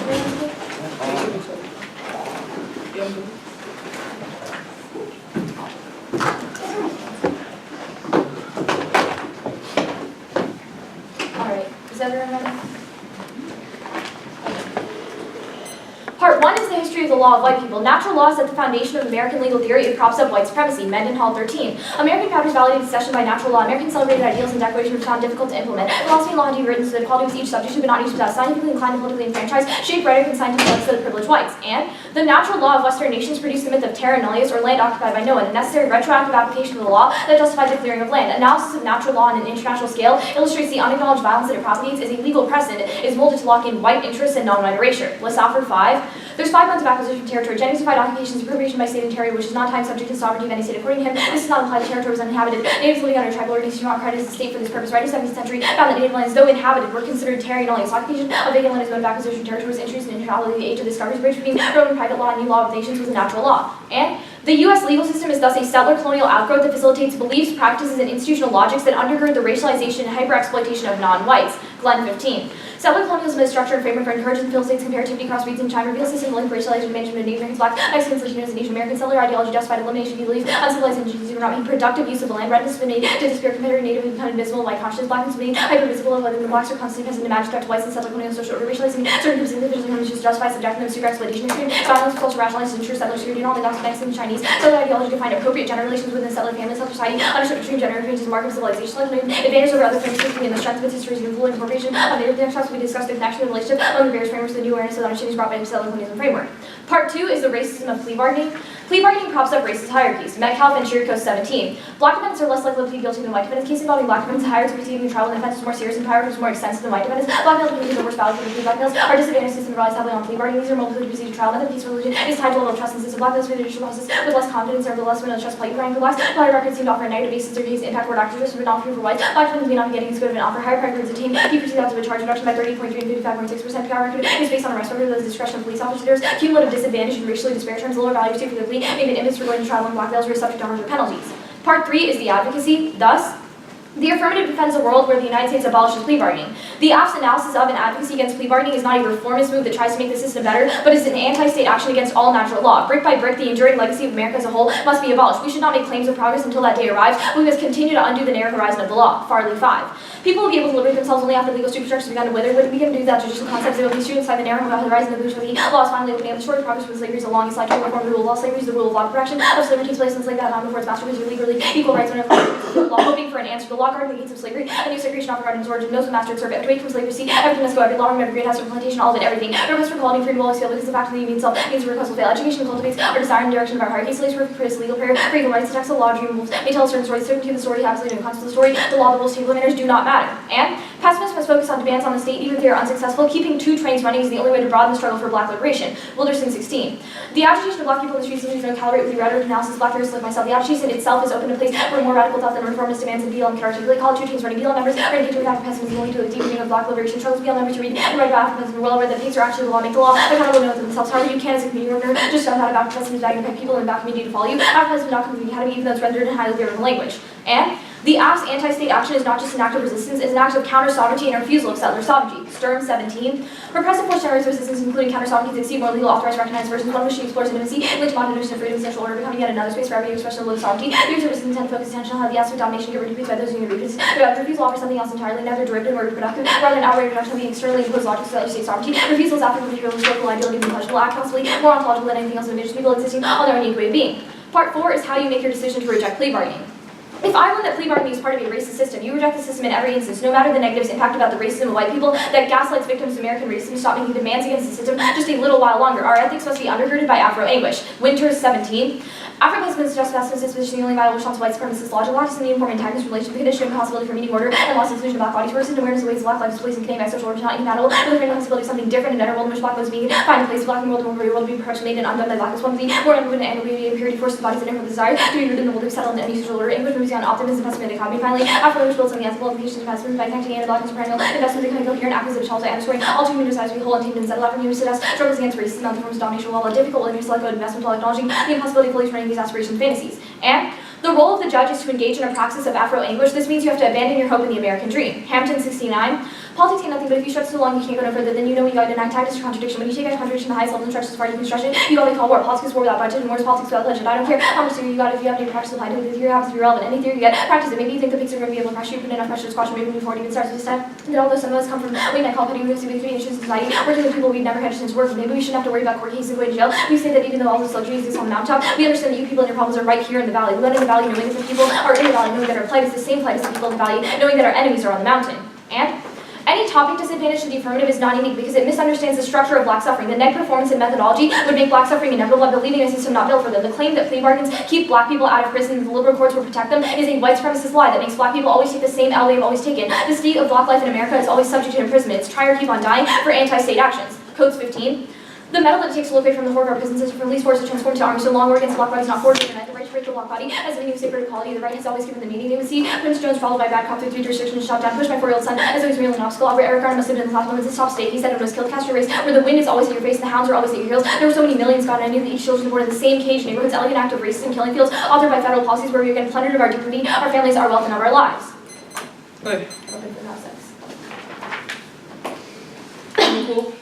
Alright, is everyone ready? Part 1 is the history of the law of white people. Natural law is at the foundation of American legal theory. It props up white supremacy. Mendenhall 13. American founders validated secession by natural law. Americans celebrated ideals and declarations were found difficult to implement. Philosophy and law had to be written so that equality was each subject to, but not each without scientifically inclined and politically enfranchised, shaped rhetoric and scientific ethics of the privileged whites. And the natural law of Western nations produced the myth of terra nullius, or land occupied by no one, the necessary retroactive application of the law that justified the clearing of land. Analysis of natural law on an international scale illustrates the unacknowledged violence that it propagates as a legal precedent is molded to lock in white interests and non-white erasure. Lissauer 5. There's 5 modes of acquisition of territory: genocified occupations, appropriation by state and territory, which is not time subject to the sovereignty of any state. According to him, this does not apply to territories uninhabited. Natives living under tribal organizations do not credit as a state for this purpose. Right in the 17th century found that native lands, though inhabited, were considered terra nullius. Occupation of vacant land as mode of acquisition of territory was introduced in neutrality. The age of discoveries bridge between Roman private law and new law of nations was a natural law. And the U.S. legal system is thus a settler colonial outgrowth that facilitates beliefs, practices, and institutional logics that undergird the racialization and hyper-exploitation of non-whites. Glenn 15. Settler colonialism is structure and framework for encouraging field states comparativity across regions in time, reveals system linked racialization management of Native Americans, Blacks, Mexicans, Latinos, and Asian Americans. Settler ideology justified elimination of beliefs, uncivilized indigenous were not making productive use of the land. Redness of native to despair compared native and become invisible, white consciousness, blackness being hyper-visible, whether the blacks are constantly present in imagined threat to whites and settler colonial social order, racializing certain groups of individuals and to justify subjecting them to exploitation extreme, violence, culture, rationalized, ensure settler security, and all the dogs of Mexican and Chinese. Settler ideology defined appropriate gender relations within the settler family, settler society, understood extreme gender interference as a mark of civilization, advantage over other frames and the strength of its history and full incorporation of native textiles. We discussed the connection and relationship among the various frameworks of the new awareness of understanding brought by the settler colonialism framework. Part 2 is the racism of plea bargaining. Plea bargaining props up racist hierarchies. Metcalfe and Chirico 17. Black defendants are less likely to plead guilty than white defendants. Case involving black defendants higher to receiving trial when the offense is more serious and power is more extensive than white defendants. Black males believe the worst value for the plea. Black males are disadvantaged system relies heavily on plea bargaining. These are multiple to proceed to trial. Method of peace religion is tied to level of trust and system. Black males for the judicial process with less confidence or the less amount of trust plea bargaining for blacks. Black records seem to offer a negative basis or case impact where doctors but not for whites. Black defendants may not be getting as good of an offer. Higher records attain key perceived odds of a charge reduction by 30.3 and 55.6%. PR record is based on arrest record of the discretion of police officers. Cumulative disadvantage in racially disparate terms. Lower values due for the plea make an image for going to trial when black males were subject to harsher penalties. Part 3 is the advocacy. Thus, the affirmative defends a world where the United States abolishes plea bargaining. The AF's analysis of and advocacy against plea bargaining is not a reformist move that tries to make the system better, but is an anti-state action against all natural law. Brick by brick, the enduring legacy of America as a whole must be abolished. We should not make claims of progress until that day arrives, but we must continue to undo the narrow horizon of the law. Farley 5. People will be able to liberate themselves only after legal superstructures begun to wither. When we can do that, judicial concepts will be strewn inside the narrow horizon of the bourgeoisie. Laws finally opening up the short progress with slavery is a long and slight reform. The rule of law slavery is the rule of law correction. Of slavery takes place in slave that time before its master was legally equal rights when law hoping for an answer. The law guarding the gates of slavery. A new segregation offered its origin. Knows the master would serve. After wait from slavery, see everything must go. Every law, remember, great house, plantation, all of it, everything. No request for quality and freedom will always fail because the fact that the union itself means the request will fail. Education cultivates our desire and direction of our hierarchy. Slaves for Chris, legal prayer, for equal rights, the text of law, dream moves. May tell a certain story, certainty of the story, absolute and constant of the story. The law, the rules, table manners do not matter. And pessimists must focus on demands on the state even if they are unsuccessful. Keeping two trains running is the only way to broaden the struggle for black liberation. Wilderson 16. The agitation of black people in the streets is no calibrate with the rhetoric analysis. Black theorists like myself. The agitation itself is open to place where more radical thought than reformist demands and BLM can articulate. College two trains running. BLM members ready to without pessimism only to a deep reading of black liberation. Struggles BLM members to read and write about Africans and well aware that pigs are actually the law, make the law, accountable to know themselves. However, you can as a community worker just shout out about pessimism that you can people in that community to follow you. Africans do not come from the academy even though it's rendered in highly theoretical language. And the AF's anti-state action is not just an act of resistance, it's an act of counter-sovereignty and refusal of settler sovereignty. Sturm 17. Repressive force generates resistance, including counter-sovereignty, that exceed more legal, authorized, recognized versions. One which she explores intimacy, linked modern notion of freedom and social order, becoming yet another space for every expression of low sovereignty. Theories of resistance and focus attention on how the absolute domination get reduced by those who reproduce. The refusal offers something else entirely, neither derivative nor reproductive, rather than outright reduction of the externally imposed logic of settler state sovereignty. Refusal is after material, historical, ideal, even pleasurable, act possibly more ontological than anything else in indigenous people existing on their unique way of being. Part 4 is how you make your decision to reject plea bargaining. If I learn that plea bargaining is part of a racist system, you reject the system in every instance, no matter the negatives impact about the racism of white people that gaslights victims of American racism. Stop making demands against the system just a little while longer. Our ethics must be undergirded by Afro anguish. Winters 17. Afro has been suggested as this position the only viable response to white supremacist logic. Lack in the uniform antagonist relation to the condition of possibility for meeting order and loss exclusion of black bodies. First, awareness of ways of black life is placed in Canadian social order is not incompatible with the freedom possibility of something different and better world in which black lives being find a place. Black world where your world will be perpetually made and undone by blackness. One of the more unlimited and will be impurity forces the bodies that never desire to be rooted in the world to be settled in any social order. English moves beyond optimism, pessimism, and economy. Finally, Afro language builds on the ethical implications of pessimism by connecting anti-blackness and perennial investment becoming coherent actors of shelter and underscoring all human desires to be whole and tamed and settled. Afro human success struggles against racism and forms of domination while a difficult willingness to let go of investment while acknowledging the impossibility of fully turning these aspirations fantasies. And The role of the judge is to engage in a praxis of Afro-English. This means you have to abandon your hope in the American dream. Hampton, 69. Politics ain't nothing, but if you stretch so long you can't go no further, then you know you got an antagonist or contradiction. When you take a contradiction to the highest level and stretch as far as you can stretch it, you gotta call war. Politics is war without budget, and war is politics without legend. I don't care how much theory you got if you have any practice applied to it. The theory happens to be relevant. Any theory you get, practice it. Maybe you think the pigs are going to be able to crush you, put enough pressure to squash them, maybe before it even starts. This time, and although some of us come from what I call petty moves between issues in society, working with people we've never had a chance to work with, maybe we shouldn't have to worry about court cases and going to jail. We say that even though all this luxury exists on the mountaintop, we understand that you people and your problems are right here in the valley. We live in the valley knowing that the people are in the valley, knowing that our plight is the same plight as the people in the valley, knowing that our enemies are on the mountain. And any topic disadvantage to the affirmative is not unique because it misunderstands the structure of black suffering. The neg performance and methodology would make black suffering inevitable, believing a system not built for them. The claim that plea bargains keep black people out of prison and the liberal courts will protect them is a white supremacist lie that makes black people always take the same L they've always taken. The state of black life in America is always subject to imprisonment. It's try or keep on dying for anti-state actions. Codes 15. The metal that it takes to liberate from the horror of our prison system from police force to transform to army so long war against the black body is not forged overnight. The right to break the black body as a meaning of sacred equality. The right has always given the meaning. They would see Prince Jones followed by bad cop through 3 jurisdictions, shot down, pushed my 4-year-old son as though he's real an obstacle. Eric Garner must have been in the last moments of his top state. He said it was killed. Cast your race where the wind is always at your face and the hounds are always at your heels. There were so many millions gone, and I knew that each children born in the same cage. Neighborhoods, elegant act of racism, killing fields, authored by federal policies where we are getting plundered of our dignity, our families, our wealth, and of our lives. Okay. Open for now sex. Cool.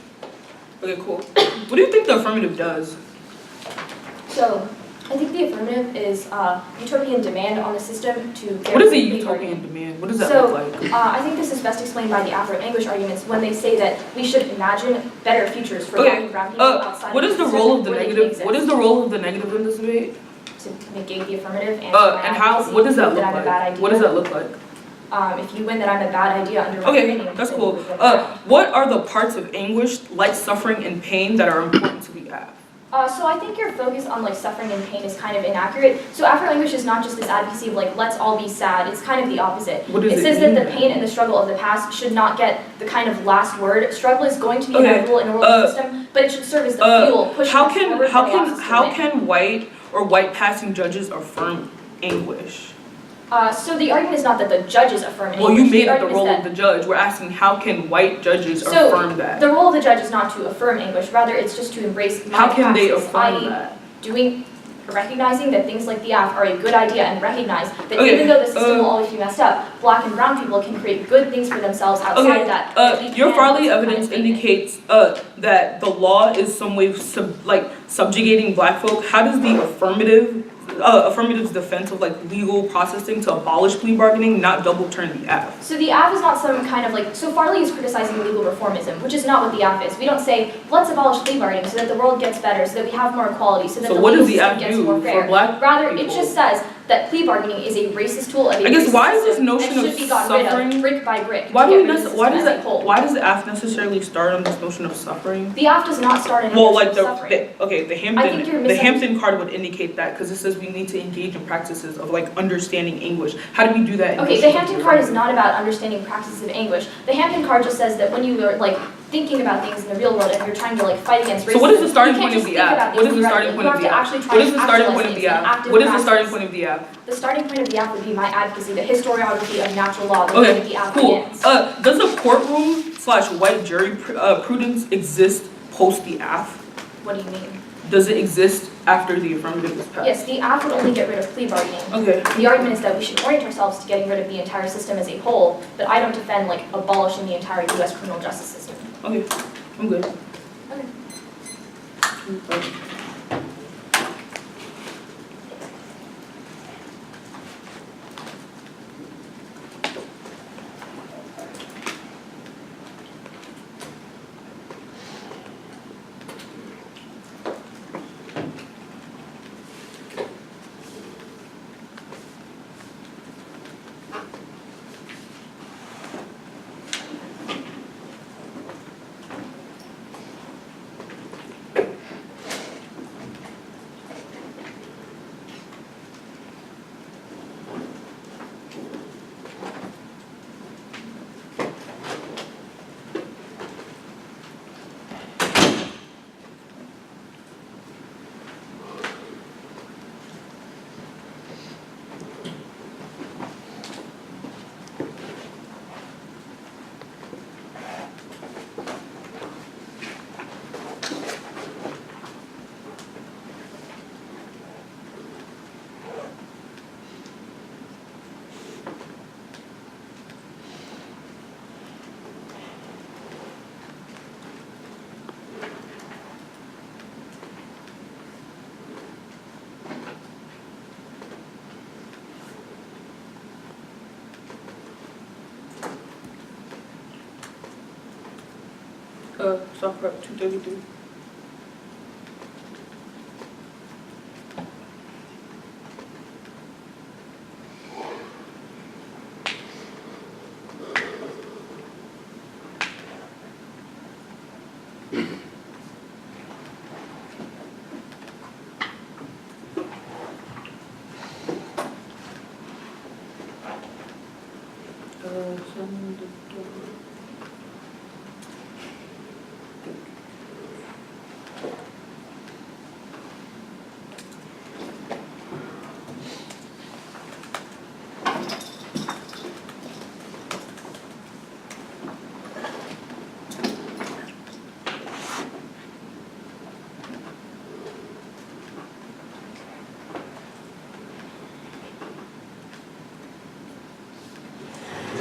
Okay, cool. What do you think the affirmative does? So, I think the affirmative is utopian demand on the system to... What is a utopian demand? What does that look like? I think this is best explained by the Afro-English arguments when they say that we should imagine better futures for black and brown people outside what of is the role of the negative? What is the role of the negative in this debate? To negate the affirmative and how? What does that look like? What does that look like? If you win that I'm a bad idea under okay, that's cool. What are the parts of anguish, like suffering and pain, that are important to the app? So I think your focus on like suffering and pain is kind of inaccurate. So Afro-English is not just this advocacy of like, let's all be sad. It's kind of the opposite. What does it says that the pain and the struggle of the past should not get the kind of last word. Struggle is going to be inevitable in a world system, but it should serve as the fuel, pushing us forward. How can white or white passing judges affirm anguish? So the argument is not that the judges affirm anguish. Well, you made it the role of the judge. We're asking how can white judges affirm that? The role of the judge is not to affirm anguish, rather it's just to embrace my how can they praxis, affirm that? Recognizing that things like the app are a good idea and recognize that even though the system will always be messed up, black and brown people can create good things for themselves outside that. Your Farley evidence indicates that the law is some way subjugating black folk. How does the affirmative's defense of like legal processing to abolish plea bargaining not double turn the app? So the app is not some kind of like, so Farley is criticizing legal reformism, which is not what the app is. We don't say, let's abolish plea bargaining so that the world gets better, so that we have more equality, so that the legal system gets more fair. Rather, it just says that plea bargaining is a racist tool of a racist why is this system notion and of should be gotten rid suffering of brick by brick. Why does the app necessarily start on this notion of suffering? The app does not start on suffering. The Hampton card would indicate that because it says we need to engage in practices of like understanding English. How do we do that? Okay, the Hampton card is not about understanding practices of English. The Hampton card just says that when you are like thinking about things in the real world and you're trying to like fight against racism. So what is the starting point of the app? What is the starting point of the app? What is the starting point of the app? What is the starting point of the app? The starting point of the app would be my advocacy, the historiography of natural law, the way that the app begins. Does the courtroom/white jury prudence exist post the app? What do you mean? Does it exist after the affirmative is passed? Yes, the app would only get rid of plea bargaining. Okay. The argument is that we should orient ourselves to getting rid of the entire system as a whole, but I don't defend like abolishing the entire U.S. criminal justice system. Okay, I'm good. Okay. Stop prep 233.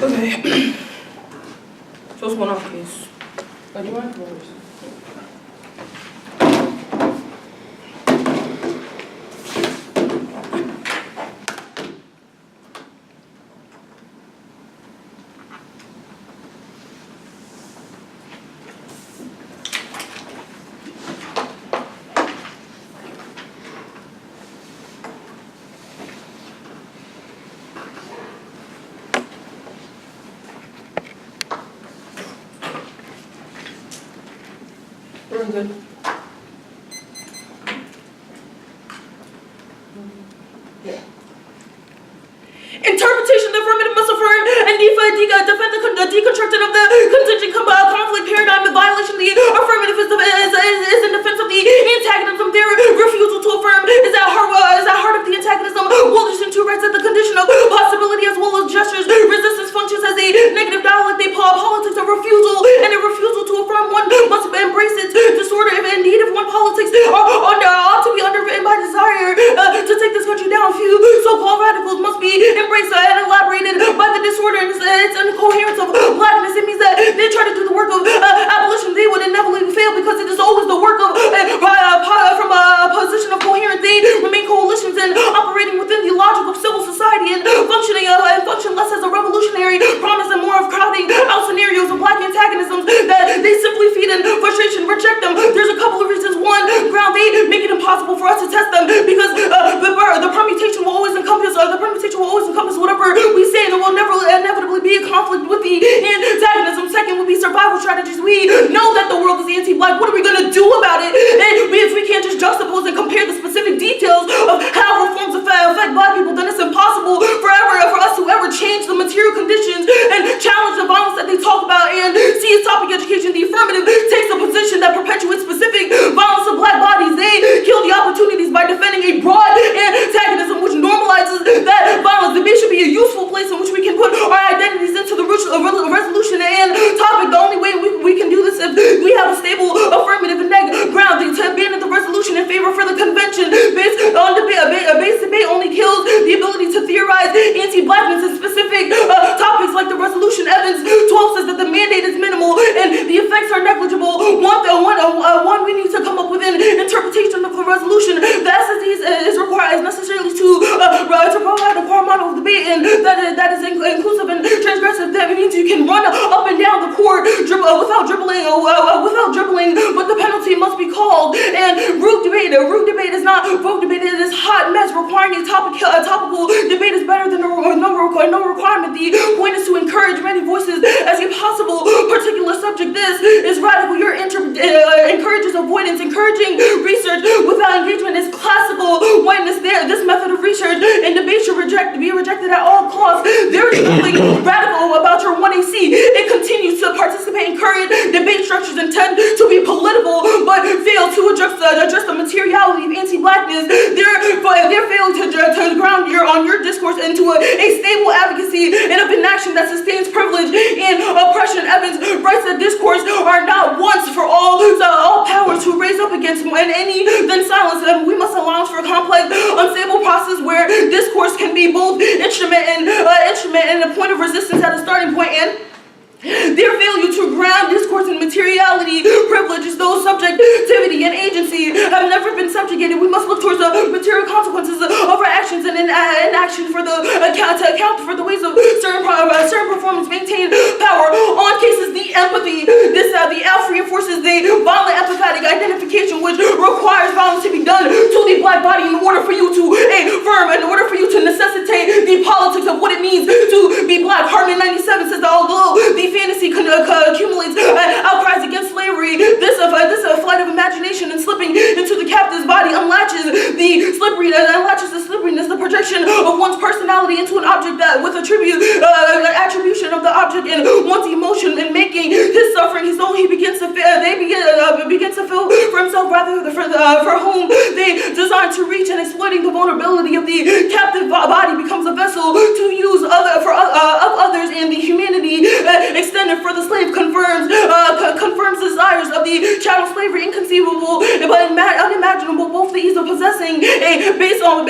Okay. So what's going on, please? Do you want to We're good. Yeah. Interpretation of the affirmative must affirm and defend the deconstruction of the contingent conflict paradigm. The violation of the affirmative is in defense of the antagonism. Their refusal to affirm is at heart of the antagonism. Wilderson too writes that the condition of possibility as well as gestures resistance functions as a negative dialect. They politics of refusal, and a refusal to affirm one must embrace its disorder. If indeed if one politics ought to be underwritten by desire to take this country down, few so-called radicals must be embraced and elaborated by the disorder and its incoherence of blackness. It means that they try to do the work of abolition. They would inevitably fail because it is always the work of from a position of coherence. They remain coalitions and operating within the logic of civil society and function less as a revolutionary promise and more of crowding out scenarios of black antagonisms that they simply feed in frustration, reject them. There's a couple of reasons. One, ground, they make it impossible for us to test them because the permutation will always encompass whatever we say, and there will never inevitably be a conflict with the antagonism. Second would be survival strategies. We know that the world is anti-black. What are we going to do about it? And if we can't just juxtapose and compare the specific details of how reforms affect black people, then it's impossible for us to ever change the material conditions and challenge the violence that they talk about and see its topic education. The affirmative takes a position that perpetuates specific violence of black bodies. They kill the opportunities by defending a broad antagonism which normalizes that violence. Debate should be a useful place in which we can put our identities into the resolution and topic. The only way we can do this if we have a stable affirmative and negative ground. To abandon the resolution in favor for the convention based on debate only kills the ability to theorize anti-blackness in specific topics like the resolution. Evans 12 says that the mandate is minimal and the effects are negligible. One we need to come up with an interpretation of the resolution. The essence is required is necessarily to provide a core model of debate, and that is inclusive and transgressive. That means you can run up and down the court without dribbling, but the penalty must be called. And root debate is not vote debate. It is hot mess requiring a topical debate is better than no requirement. The point is to encourage many voices as a possible particular subject. This is radical. Your encourages avoidance. Encouraging research without engagement is classical whiteness. This method of research and debate should be rejected at all costs. There is nothing radical about your 1AC. It continues to participate in current debate structures and tend to be political, but fail to address the materiality of anti-blackness. They're failing to ground on your discourse into a stable advocacy and of an action that sustains privilege and oppression. Evans writes that discourse are not once for all powers to raise up against and any then silence them. We must allow for a complex, unstable process where discourse can be both instrument and a point of resistance at a starting point. And their failure to ground discourse in materiality, privileges, those subjectivity and agency have never been subjugated. We must look towards the material consequences of our actions and inaction to account for the ways of certain performance maintain power. On cases, the empathy The F reinforces the violent empathetic identification, which requires violence to be done to the black body in order for you to affirm, in order for you to necessitate the politics of what it means to be black. Hartman 97 says that although the fantasy accumulates outcries against slavery, this flight of imagination and slipping into the captive's body unlatches the slipperiness, the projection of one's personality into an object that with attribution of the object and one's emotion in making his suffering his own. He begins to feel for himself rather than for whom they designed to reach, and exploiting the vulnerability of the captive body becomes a vessel to use of others, and the humanity extended for the slave confirms desires of the chattel slavery inconceivable but unimaginable. Both the ease of possessing based on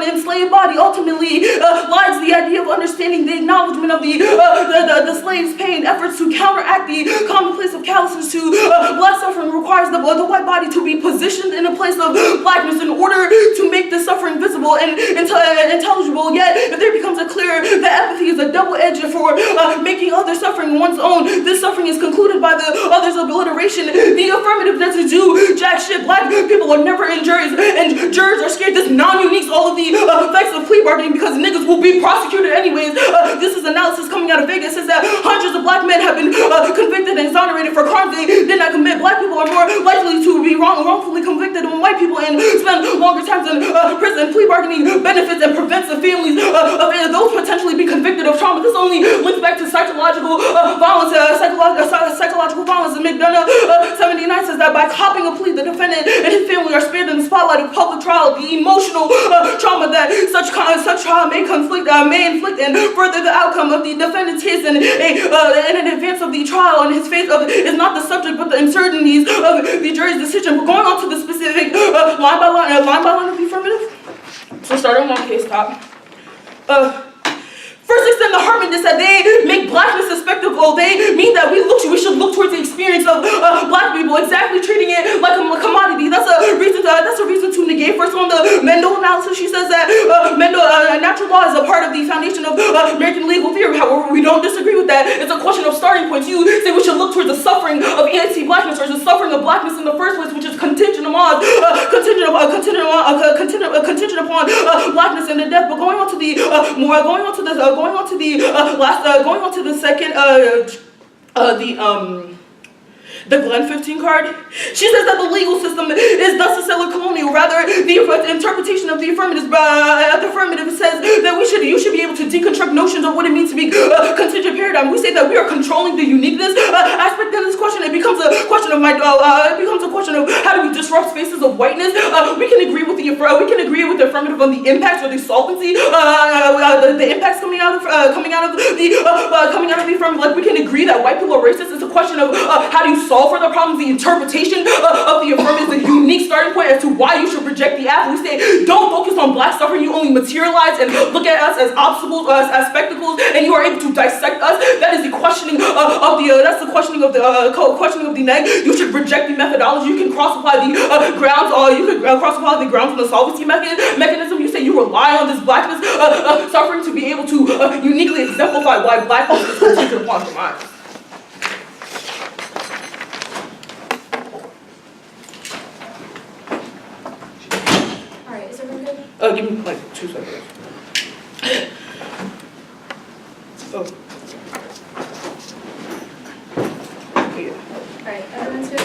enslaved body ultimately lies the idea of understanding the acknowledgement of the slave's pain. Efforts to counteract the commonplace of callousness to black suffering requires the white body to be positioned in a place of blackness in order to make the suffering visible and intelligible. Yet, if there becomes a clear that empathy is a double edge for making other suffering one's own, this suffering is concluded by the other's obliteration. The affirmative doesn't do jack shit. Black people are never in juries, and jurors are scared. This non-uniques all of the effects of plea bargaining because niggas will be prosecuted anyways. This is analysis coming out of Vegas says that hundreds of black men have been convicted and exonerated for crimes they did not commit. Black people are more likely to be wrongfully convicted than white people and spend longer times in prison. Plea bargaining benefits and prevents the families of those potentially be convicted of trauma. This only links back to psychological violence. Psychological violence. And McDonough 79 says that by copping a plea, the defendant and his family are spared in the spotlight of public trial. The emotional trauma that such trauma may inflict and further the outcome of the defendant's case and in advance of the trial and his faith is not the subject but the uncertainties of the jury's decision. We're going on to the specific line by line of the affirmative. So starting on case top. First extend the Hartman that they make blackness a spectacle. They mean that we should look towards the experience of black people, exactly treating it like a commodity. That's a reason to negate. First on the Mendel analysis, she says that natural law is a part of the foundation of American legal theory. However, we don't disagree with that. It's a question of starting points. You say we should look towards the suffering of anti-blackness or the suffering of blackness in the first place, which is contingent upon blackness and the death. But going on to the second the Glenn 15 card. She says that the legal system is thus a settler colonial. Rather, the interpretation of the affirmative says that you should be able to deconstruct notions of what it means to be contingent paradigm. We say that we are controlling the uniqueness aspect of this question. It becomes a question of how do we disrupt spaces of whiteness. We can agree with the affirmative on the impacts or the solvency, the impacts coming out of the affirmative. Like we can agree that white people are racist. It's a question of how do you solve for the problems. The interpretation of the affirmative is a unique starting point as to why you should reject the app. We say don't focus on black suffering. You only materialize and look at us as obstacles, as spectacles, and you are able to dissect us. That is the questioning of the neg. You should reject the methodology. You can cross-apply the grounds, or you could cross-apply the grounds in the solvency mechanism. You say you rely on this blackness suffering to be able to uniquely exemplify why blackness is contingent upon demise. Alright, is everyone good? Give me like 2 seconds. Oh. Yeah. Alright, everyone's good?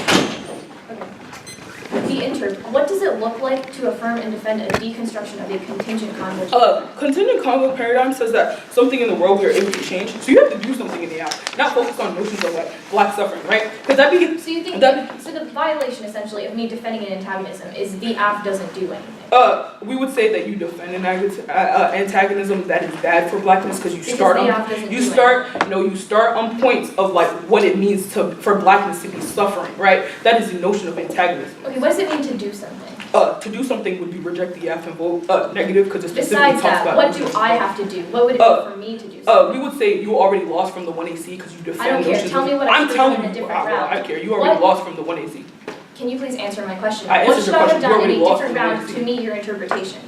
Okay. What does it look like to affirm and defend a deconstruction of a contingent conflict? Contingent conflict paradigm says that something in the world we are able to change. So you have to do something in the app, not focus on notions of like black suffering, right? Because that begins. So you think so the violation essentially of me defending an antagonism is the app doesn't do anything? We would say that you defend an antagonism that is bad for blackness because you start on points of like what it means for blackness to be suffering, right? That is the notion of antagonism. Okay, what does it mean to do something? To do something would be reject the app and vote negative because it specifically talks about. What do I have to do? What would it be for me to do something? We would say you already lost from the 1AC because you defend. I don't care. Tell me what I should have done in a different route. I care. You already lost from the 1AC. Can you please answer my question? What should I have done in a different route to meet your interpretation?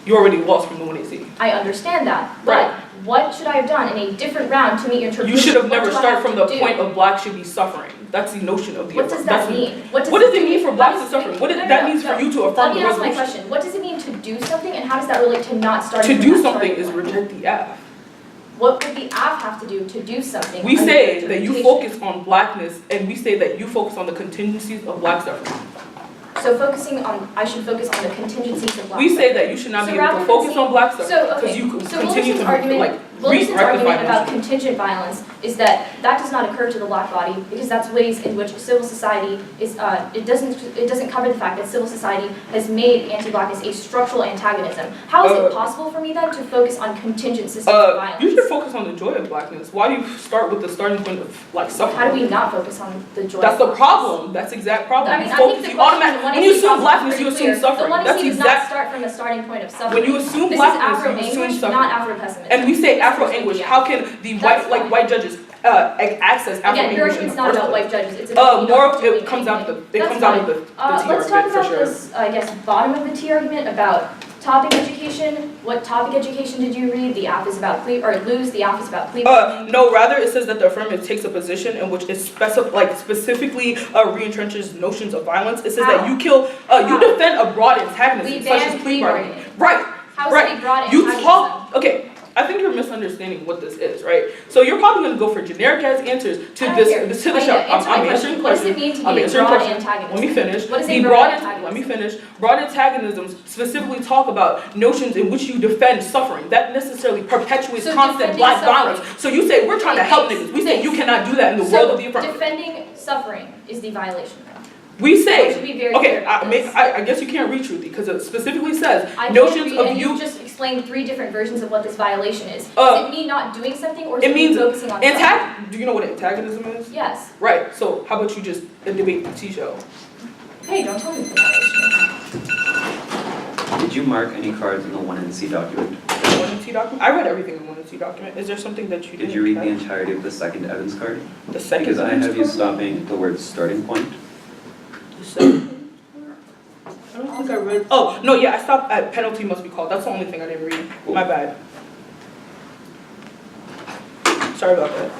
You already lost from the 1AC. I understand that, but right. What should I have done in a different round to meet your interpretation? You should have What never do I started have from to the do? point of black should be suffering. That's the notion of the What does that mean? What does it mean for blacks to suffer? What that means for you to affirm Let me the ask my resolution. question. What does it mean to do something, and how does that relate to not starting To from do that something starting is point? reject the F. What would the app have to do to do something? We under say your that you interpretation? focus on blackness, and we say that you focus on the contingencies of black suffering. So focusing on, I should focus on the contingencies of black We say suffering. that you should not So be able rather to than focus saying- on black suffering So, because okay, you so continue to Willison's rectify argument about notions. contingent violence is that that does not occur to the black body because that's ways in which civil society is, it doesn't cover the fact that civil society has made anti-blackness a structural antagonism. How is it possible for me then to focus on contingent systems of violence? You should focus on the joy of blackness. Why do you start with the starting point of like suffering? How do we not focus on the joy? That's of the blackness? problem. That's the exact problem. I mean, You I focus, think the you question automatically, in one when you is assume also blackness, pretty you assume clear. suffering. The one That's does not exact. start from a starting point of suffering. When you assume This is blackness, you Afro-English, assume not suffering. Afro-pessimism. And we say This is Afro-English. the How can the That's white, like fine. white judges, access Again, your Afro-English in argument's the not first about place? white judges, it's about More of doing it comes out of anything. the, it That's comes out of fine. the T Let's talk argument for about sure. this, I guess, bottom of the T argument about topic education. What topic education did you read? The app is about lose, the app is about plea bargaining. No, rather it says that the affirmative takes a position in which it specifically reentrenches notions of violence. It says How? that you kill, you defend a broad antagonism, We such ban as plea bargaining. Right, How is right. it a broad You antagonism? talk, okay, I think you're misunderstanding what this is, right? So you're probably going to go for generic ass answers to I don't this, care. to the Oh, yeah, show. answer my I'm question. answering What does it questions. mean to I'm be a answering broad questions. antagonism? Let me finish. What is The a broad antagonism? Let me finish. Broad antagonisms specifically talk about notions in which you defend suffering. That necessarily perpetuates So constant defending black suffering- violence. So you say we're trying to help niggas. We say you cannot do that in the world of the affirmative. defending suffering is the violation. We I say, should be very okay, clear about this. I guess you can't read truly because it specifically says I can't notions read, of and you. you just explained 3 different versions of what this violation is. Is Uh, it me not doing something, or is It it means me focusing on suffering? Do you know what antagonism is? Yes. Right. So how about you just debate the T show? Hey, don't tell me what the violation is. Did you mark any cards in the 1NC document? The 1NT document? I read everything in the 1NT document. Is there something that you didn't? Did you read the have? entirety of the second Evans card? The second? Because I Evans have you card? stopping the word starting point. The second? I don't think I read. Oh no, yeah, I stopped at penalty must be called. That's the only thing I didn't read. My bad. Sorry about that.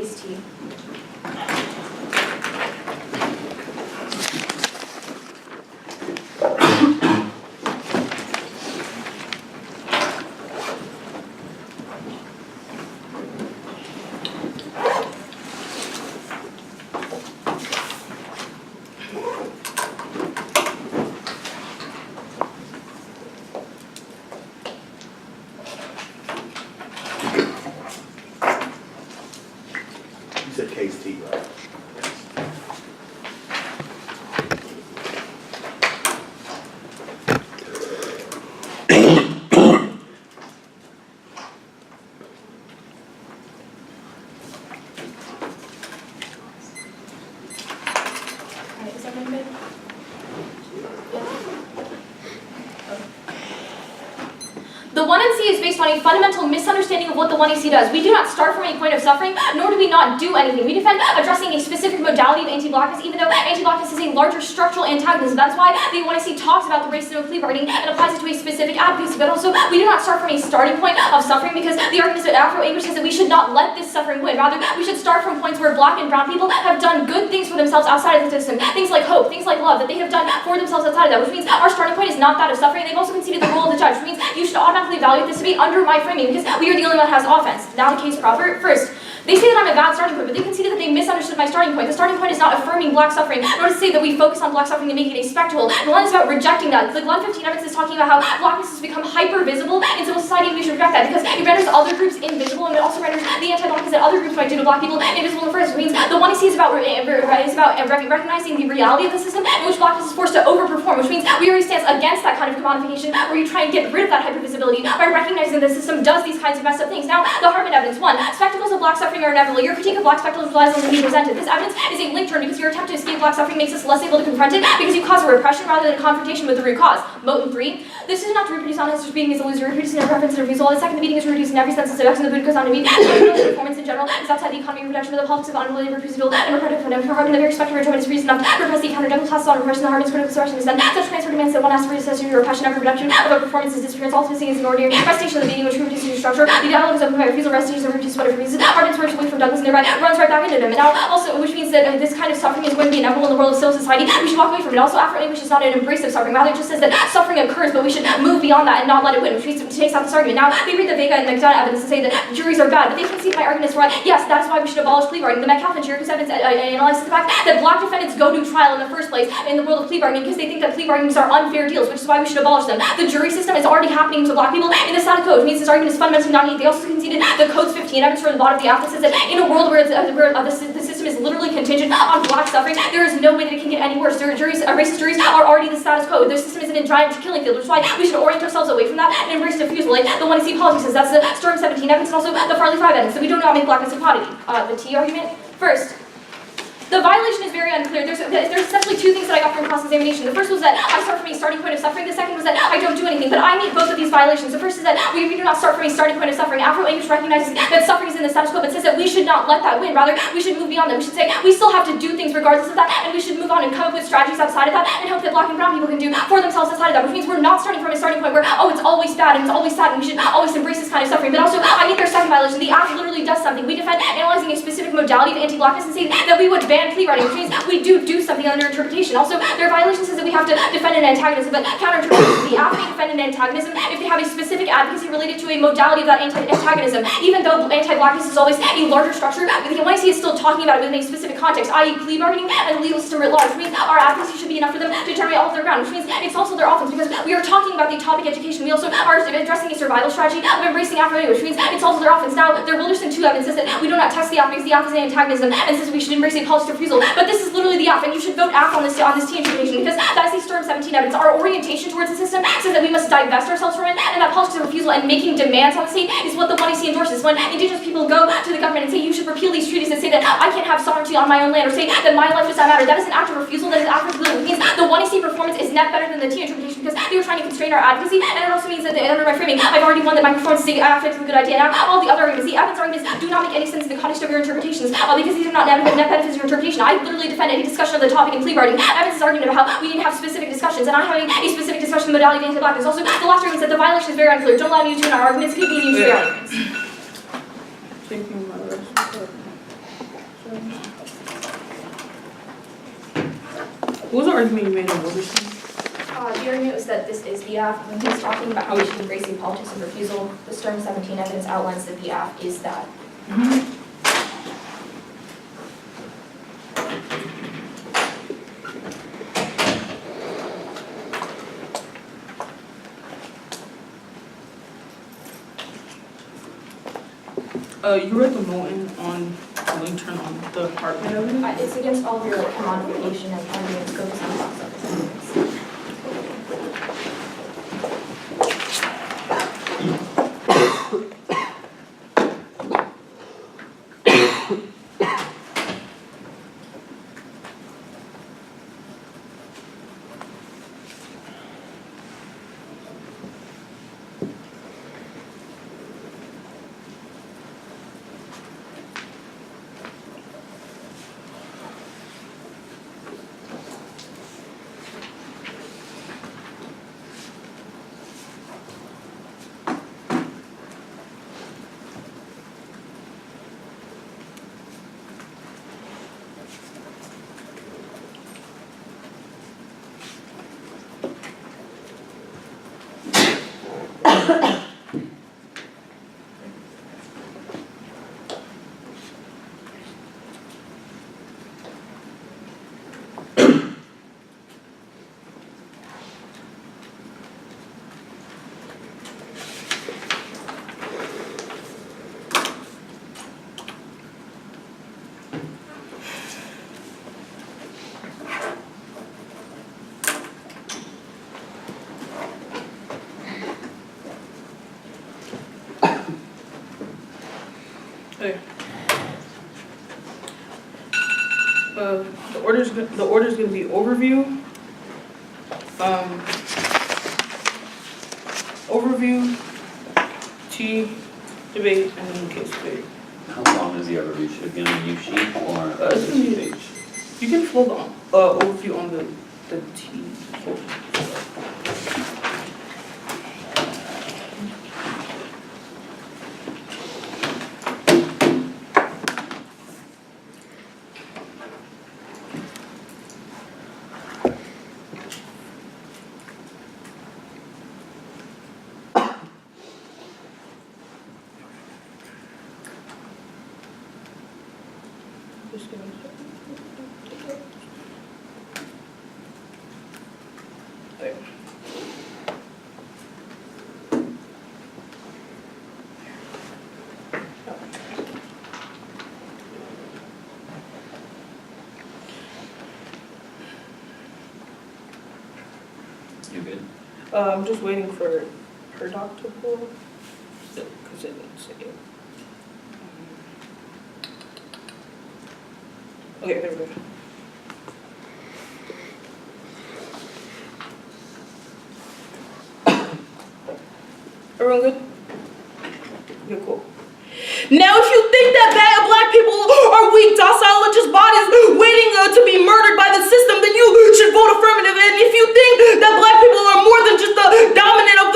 case T. You said case T, right? Alright, is everyone good? The 1NC is based on a fundamental misunderstanding of what the 1AC does. We do not start from a point of suffering, nor do we not do anything. We defend addressing a specific modality of anti-blackness, even though anti-blackness is a larger structural antagonism. That's why the 1AC talks about the racism of plea bargaining and applies it to a specific advocacy. But also, we do not start from a starting point of suffering, because the argument of Afro-English says that we should not let this suffering win. Rather, we should start from points where black and brown people have done good things for themselves outside of the system. Things like hope, things like love, that they have done for themselves outside of that, which means our starting point is not that of suffering. They've also conceded the role of the judge, which means you should automatically evaluate this to be under my framing, because we are the only one that has offense. Now the case proper. First, they say that I'm a bad starting point, but they conceded that they misunderstood my starting point. The starting point is not affirming black suffering, nor to say that we focus on black suffering and make it a spectacle. The one is about rejecting that. The 115 evidence is talking about how blackness has become hyper-visible in civil society, and we should reject that, because it renders other groups invisible, and it also renders the anti-blackness that other groups might do to black people invisible in the first. It means the 1AC is about recognizing the reality of the system in which blackness is forced to overperform, which means we already stand against that kind of commodification, where you try and get rid of that hypervisibility by recognizing that the system does these kinds of messed up things. Now, the Hartman evidence. 1. Spectacles of black suffering are inevitable. Your critique of black spectacles relies on the need presented. This evidence is a link turn, because your attempt to escape black suffering makes us less able to confront it, because you cause a repression rather than a confrontation with the root cause. Moten 3. This is not to reproduce on history being is a loser, reproducing a reference and refusal. The second, the meeting is reproduced in every sense of sex, and the Buddha goes on to mean performance in general is outside the economy and production of the politics of unrelated reproducible and repetitive fundamental. Hartman, the very spectrum of return is reason enough to repress the counter-jungle classes on repression. The Hartman's critical suppression is then such transfer demands that one has to reassess your repression after reduction of a performance is disappearance. All missing is an ordinary restation of the meeting which reproduces your structure. The dialogue is open by refusal, recitation of reproduce whatever reason. Hartman's works away from Douglas and thereby runs right back into them. And now also, which means that this kind of suffering is going to be inevitable in the world of civil society. We should walk away from it. Also, Afro-English is not an embrace of suffering. Rather, it just says that suffering occurs, but we should move beyond that and not let it win, which means it takes out this argument. Now, they read the Vega and McDonough evidence and say that juries are bad, but they concede my arguments for yes, that is why we should abolish plea bargaining. The Metcalf and Jericho's evidence analyzes the fact that black defendants go to trial in the first place in the world of plea bargaining because they think that plea bargainings are unfair deals, which is why we should abolish them. The jury system is already happening to black people in the status quo, which means this argument is fundamentally not needed. They also conceded the Code's 15 evidence from the bottom of the apple says that in a world where the system is literally contingent on black suffering, there is no way that it can get any worse. Racist juries are already the status quo. Their system is an giant killing field, which is why we should orient ourselves away from that and embrace refusal, like the 1AC politics says. That's the Sturm 17 evidence and also the Farley 5 evidence. So we do not make blackness a commodity. The T argument. First, the violation is very unclear. There's essentially two things that I got from cross-examination. The first was that I start from a starting point of suffering. The second was that I don't do anything. But I meet both of these violations. The first is that we do not start from a starting point of suffering. Afro-English recognizes that suffering is in the status quo, but says that we should not let that win. Rather, we should move beyond that. We should say we still have to do things regardless of that, and we should move on and come up with strategies outside of that and hope that black and brown people can do for themselves outside of that, which means we're not starting from a starting point where, oh, it's always bad and it's always sad and we should always embrace this kind of suffering. But also, I meet their second violation. The act literally does something. We defend analyzing a specific modality of anti-blackness and say that we would ban plea writing, which means we do something under interpretation. Also, their violation says that we have to defend an antagonism, but counter-interpretation. The act may defend an antagonism if they have a specific advocacy related to a modality of that antagonism. Even though anti-blackness is always a larger structure, the NYC is still talking about it within a specific context, i.e. plea bargaining and the legal system writ large, which means our advocacy should be enough for them to generate all of their ground, which means it's also their offense, because we are talking about the topic education. We also are addressing a survival strategy of embracing Afro-English, which means it's also their offense. Now, their Wilderson 2 evidence says that we do not test the app because the app is an antagonism and says we should embrace a policy of refusal. But this is literally the app, and you should vote app on this T interpretation, because that is the Sturm 17 evidence. Our orientation towards the system says that we must divest ourselves from it, and that policy of refusal and making demands on the state is what the 1AC endorses. When indigenous people go to the government and say you should repeal these treaties that say that I can't have sovereignty on my own land, or say that my life does not matter, that is an act of refusal, that is an act of refusal. It means the 1AC performance is net better than the T interpretation because they were trying to constrain our advocacy, and it also means that under my framing, I've already won that my performance is a good idea. Now, all the other arguments, the evidence arguments do not make any sense in the context of your interpretations, because these are not net benefits of your interpretation. I literally defend any discussion of the topic in plea bargaining. Evidence is arguing about how we need to have specific discussions, and I'm having a specific discussion of modality of anti-blackness. Also, the last argument said the violation is very unclear. Don't allow me to in our arguments, keep me used to your arguments. Thank you, What was the argument you made on Wilderson? The argument was that this is BF. When he was talking about how we should embrace the politics of refusal, the Stern 17 evidence outlines that BF is that. You read the Moulton on Lincoln on the Hartman evidence? It's against all of your like commodification and arguments focused on box office evidence. Okay. The order's gonna be overview, T, debate, and then case debate. How long is the overview? Should it be on a U sheet or a It's gonna be- page? You can flow the overview on the T. Just give me a second. There. You good? I'm just waiting for her doc to pull, because it didn't say it. Okay, there we go. Everyone good? Okay, cool. Now, if you think that bad black people are weak, docile, and just bodies waiting to be murdered by the system, then you should vote affirmative. And if you think that black people are more than just the dominant of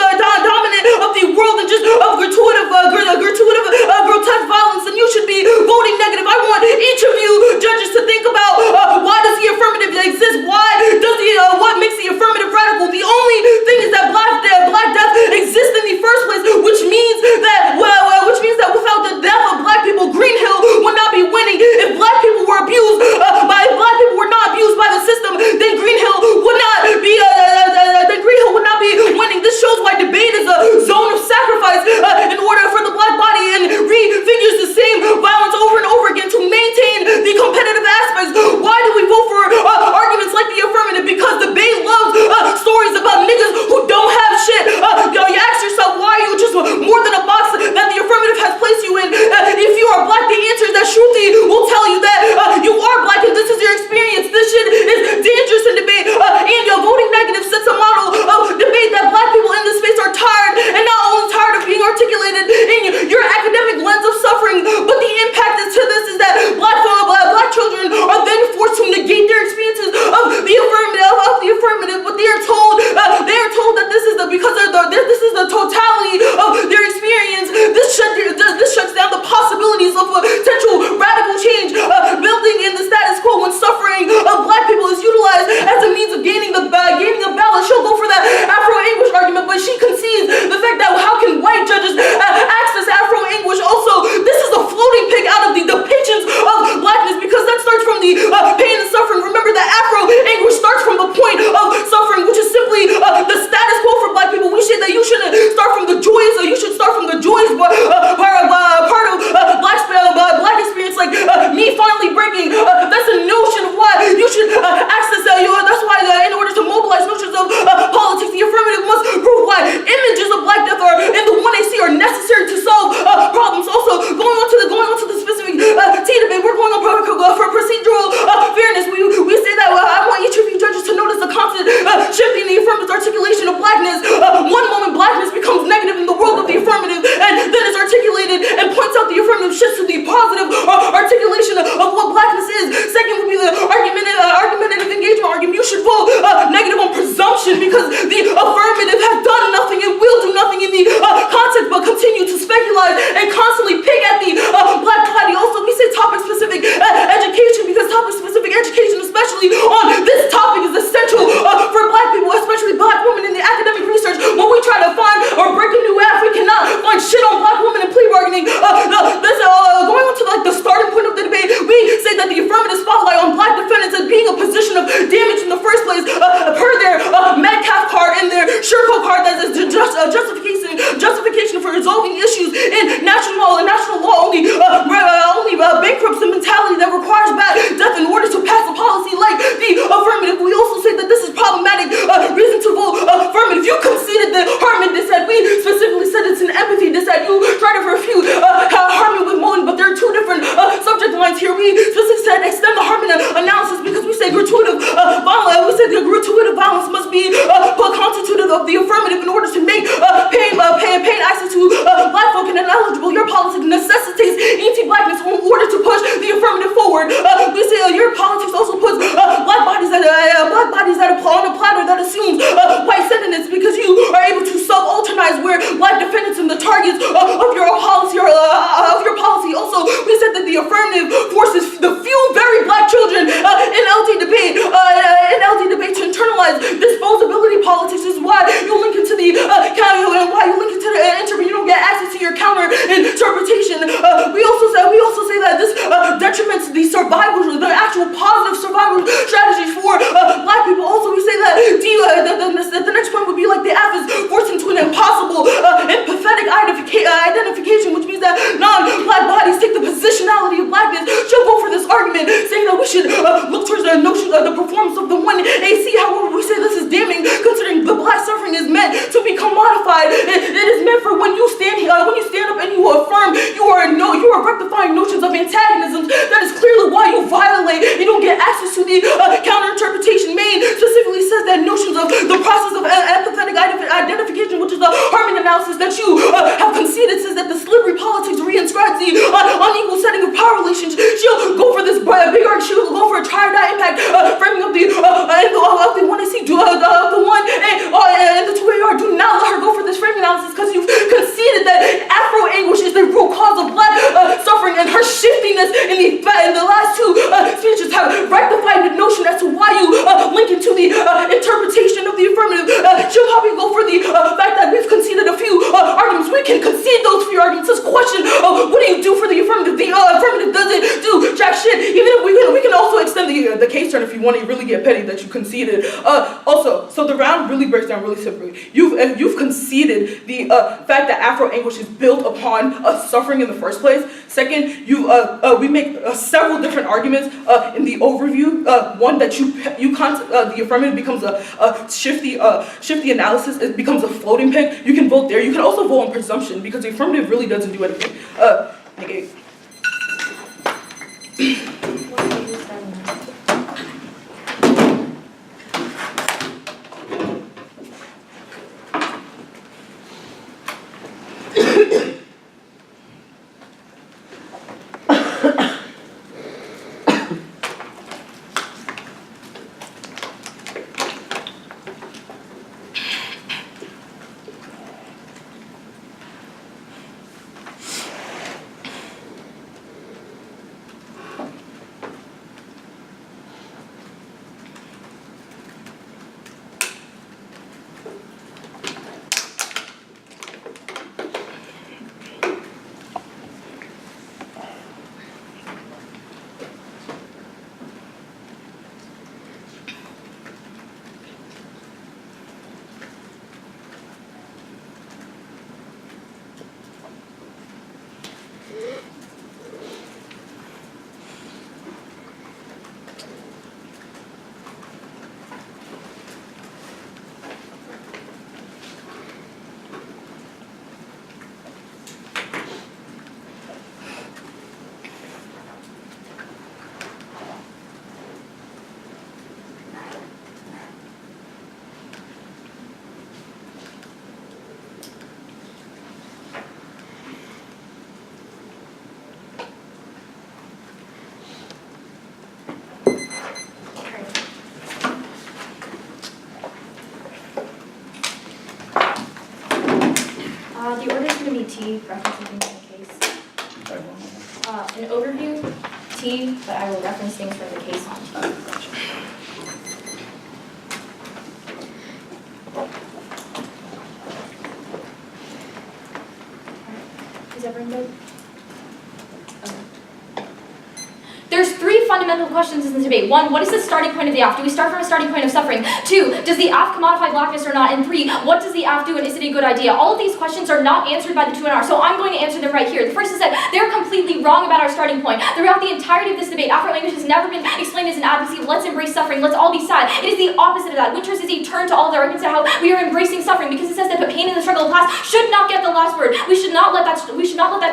the world and just of grotesque violence, then you should be voting negative. I want each of you judges to think about why does the affirmative exist? What makes the affirmative radical? The only thing is that black death exists in the first place, which means that without the death of black people, Greenhill would not be winning. If black people were not abused by the system, then Greenhill would not articulation of blackness. One moment blackness becomes negative in the world of the affirmative, and then it's articulated and points out the affirmative shifts to the positive articulation of what blackness is. Second would be the argumentative engagement argument. You should vote negative on presumption because the affirmative has done nothing and will do nothing in the context but continue to speculate and constantly pick at the black body. Also, we say topic-specific education because topic-specific education, especially on this topic, is essential for black people, especially black women in the academic research. When we try to find or break a new app, we cannot find shit on black women in plea bargaining. Going on to like the starting point of the debate, we say that the affirmative spotlight on black defendants as being a position of damage in the first place, per their Metcalf card and their Sherco card, that is justification for resolving issues in national law only bankrupts the mentality that requires bad death in order to pass a policy like the affirmative. We also say that this is problematic reason to vote affirmative. You conceded the Hartman dissent. We specifically said it's an empathy dissent. You tried to refute Hartman with Moen, but there are two different subject lines here. We specifically said extend the Hartman analysis because we say gratuitous violence. We said the gratuitous violence must be constitutive of the affirmative in order to make pain access to black folk and ineligible. Your politics necessitates anti-blackness in order to push the affirmative forward. We say your politics also puts black bodies that on a platter that assumes white sentiments because you are able to subalternize where black defendants and the targets of your policy Also, we said that the affirmative forces the few very black children in LD debate to internalize disposability politics. Is why you link into the and why you link into the interview. You don't get access to your counter interpretation. We also say that this detriments the actual positive survival strategies for black people. Also, we say that the next point would be like the F is forced into an impossible empathetic identification, which means that non-black bodies take the positionality of blackness. She'll go for this argument, saying that we should look towards the notion of the performance of the one AC. However, we say this is damning, considering the black suffering is meant to become modified. It is meant for when you stand up and you affirm, you are rectifying notions of antagonism. That is clearly why you violate. You don't get access to the counter interpretation. Maine specifically says that notions of the process of empathetic identification, which is the Hartman analysis that you have conceded, says that the slippery politics reinscribes the unequal setting of power relations. She'll go for this big argument. She'll go for a triad impact framing of the one I see the one and the 2AR. Do not let her go for this framing analysis because you've conceded that Afro anguish is the root cause of black suffering, and her shiftiness in the last two speeches have rectified the notion as to why you link into the interpretation of the affirmative. She'll probably go for the fact that we've conceded a few arguments. We can concede those few arguments. This question of what do you do for the affirmative? The affirmative doesn't do jack shit. Even if we can also extend the case turn if you want to really get petty that you conceded. Also, so the round really breaks down really simply. You've conceded the fact that Afro anguish is built upon suffering in the first place. Second, we make several different arguments in the overview. One that the affirmative becomes a shifty analysis. It becomes a floating pen. You can vote there. You can also vote on presumption because the affirmative really doesn't do anything. Negate. The order is going to be T, referencing things in the case. Okay. An overview, T, but I will reference things from the case on T. Gotcha. Is everyone good? Okay. There's three fundamental questions in this debate. One, what is the starting point of the AF? Do we start from a starting point of suffering? Two, does the AF commodify blackness or not? And three, what does the AF do and is it a good idea? All of these questions are not answered by the 2NR, so I'm going to answer them right here. The first is that they're completely wrong about our starting point. Throughout the entirety of this debate, Afro-language has never been explained as an advocacy of let's embrace suffering, let's all be sad. It is the opposite of that. Winters is a turn to all of the arguments about how we are embracing suffering because it says that the pain in the struggle of class should not get the last word. We should not let that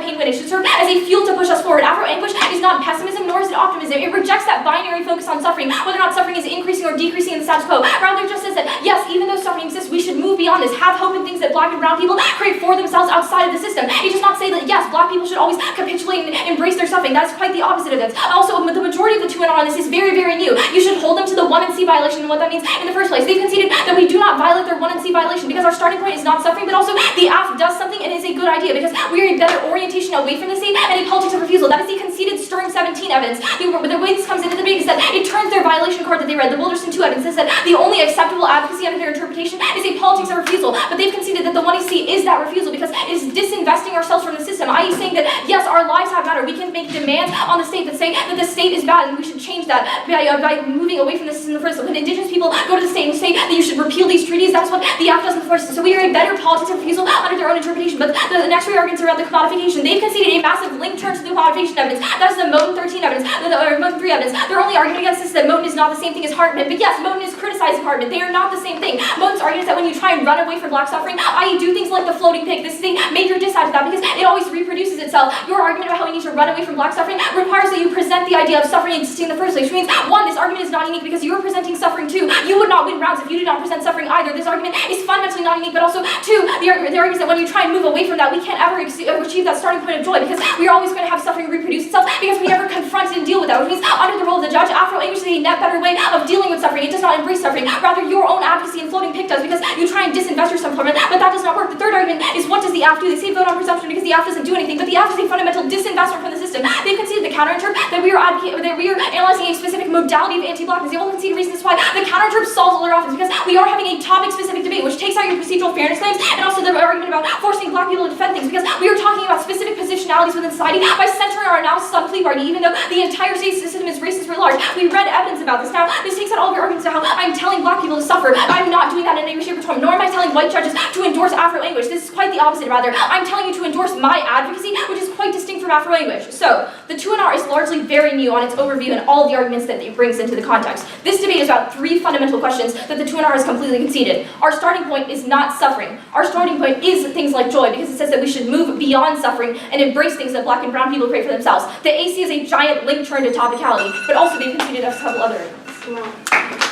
pain win. It should serve as a fuel to push us forward. Afro-anguish is not pessimism nor is it optimism. It rejects that binary focus on suffering, whether or not suffering is increasing or decreasing in the status quo. Rather, it just says that, yes, even though suffering exists, we should move beyond this, have hope in things that black and brown people create for themselves outside of the system. It does not say that, yes, black people should always capitulate and embrace their suffering. That is quite the opposite of this. Also, the majority of the 2NR on this is very, very new. You should hold them to the 1 and C violation and what that means in the first place. They've conceded that we do not violate their 1 and C violation because our starting point is not suffering, but also the AF does something and is a good idea because we are a better orientation away from the C and a politics of refusal. That is the conceded Sturm 17 evidence. The way this comes into the debate is that it turns their violation card that they read, the Wilderson 2 evidence, says that the only acceptable advocacy under their interpretation is a politics of refusal. But they've conceded that the 1AC is that refusal because it is disinvesting ourselves from the system, i.e. saying that, yes, our lives have matter. We can make demands on the state that say that the state is bad and we should change that by moving away from the system in the first place. When indigenous people go to the state and say that you should repeal these treaties, that's what the AF does in the first place. So we are a better politics of refusal under their own interpretation. But the next three arguments are about the commodification. They've conceded a massive link turn to the commodification evidence. That is the Moten 13 evidence, or Moten 3 evidence. Their only argument against this is that Moten is not the same thing as Hartman. But yes, Moten is criticizing Hartman. They are not the same thing. Moten's argument is that when you try and run away from black suffering, i.e. do things like the floating pig, this is a major disside to that because it always reproduces itself. Your argument about how we need to run away from black suffering requires that you present the idea of suffering existing in the first place, which means, one, this argument is not unique because you're presenting suffering. Two, you would not win rounds if you did not present suffering either. This argument is fundamentally not unique, but also, two, the argument is that when you try and move away from that, we can't ever achieve that starting point of joy because we are always going to have suffering reproduce itself because we never confront and deal with that, which means under the role of the judge, Afro-English is a net better way of dealing with suffering. It does not embrace suffering. Rather, your own advocacy and floating pig does because you try and disinvest yourself from it, but that does not work. The third argument is what does the AF do? They say vote on presumption because the AF doesn't do anything, but the AF is a fundamental disinvestment from the system. They've conceded the counterinterp that we are analyzing a specific modality of anti-blackness. They all concede reasons why the counterinterp solves all their offense because we are having a topic-specific debate, which takes out your procedural fairness claims and also the argument about forcing black people to defend things because we are talking about specific positionalities within society by centering our analysis on plea bargaining, even though the entire state system is racist writ large. We read evidence about this. Now, this takes out all of your arguments about how I'm telling black people to suffer. I'm not doing that in any way, shape, or form, nor am I telling white judges to endorse Afro-English. This is quite the opposite, rather. I'm telling you to endorse my advocacy, which is quite distinct from Afro-English. So, the 2NR is largely very new on its overview and all of the arguments that it brings into the context. This debate is about three fundamental questions that the 2NR has completely conceded. Our starting point is not suffering. Our starting point is things like joy, because it says that we should move beyond suffering and embrace things that black and brown people create for themselves. The AC is a giant link turn to topicality, but also they've conceded a couple other arguments.